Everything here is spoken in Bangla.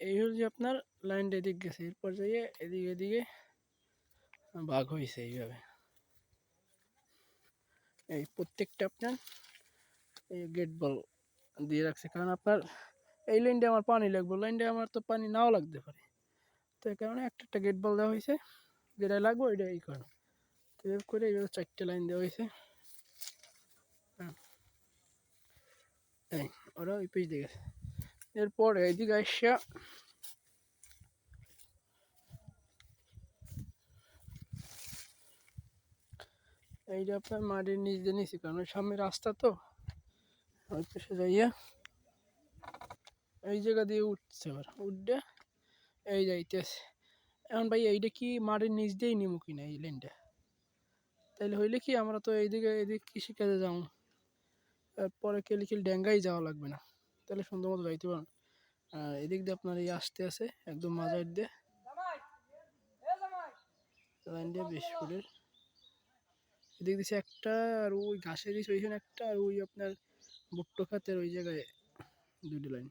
এই হল যে আপনার লাইনটা এদিক গেছে, এরপর যাইয়ে এদিকে এদিকে ভাগ হয়েছে এইভাবে। এই প্রত্যেকটা আপনার এই গেট বল দিয়ে রাখছে, কারণ আপনার এই লাইনটা আমার পানি লাগবে, লাইনটা আমার তো পানি নাও লাগতে পারে, তো এই কারণে একটা একটা গেট বল দেওয়া হয়েছে, যেটা লাগবে ওইটা এই কারণে এভাবে করে এইভাবে 4টে লাইন দেওয়া হয়েছে। হ্যাঁ, এই ওরা ওই পিচ দিয়ে গেছে। এরপর এইদিকে আসা এই যে আপনার মাটির নিচ দিয়ে নিছি, কারণ সামনে রাস্তা তো ওই পাশে যাইয়া এই জায়গা দিয়ে উঠছে, আবার উঠে এই যাইতেছে। এখন ভাই এইটা কি মাটির নিচ দিয়েই নিমু কিনা এই লাইনটা, তাইলে হইলে কি আমরা তো এইদিকে এদিকে কৃষিকাজে যাবো, পরে কেলিকিল ডেঙ্গাই যাওয়া লাগবে না, তাহলে সুন্দর মতো যাইতে পারেন। আর এদিক দিয়ে আপনার এই আসতে আছে একদম মাজার দিয়ে লাইন দিয়ে 20 ফুটের এদিক দিছে একটা, আর ওই ঘাসে দিছে ওইখানে একটা, আর ওই আপনার ভুট্টো খাতের ওই জায়গায় 2টি লাইন।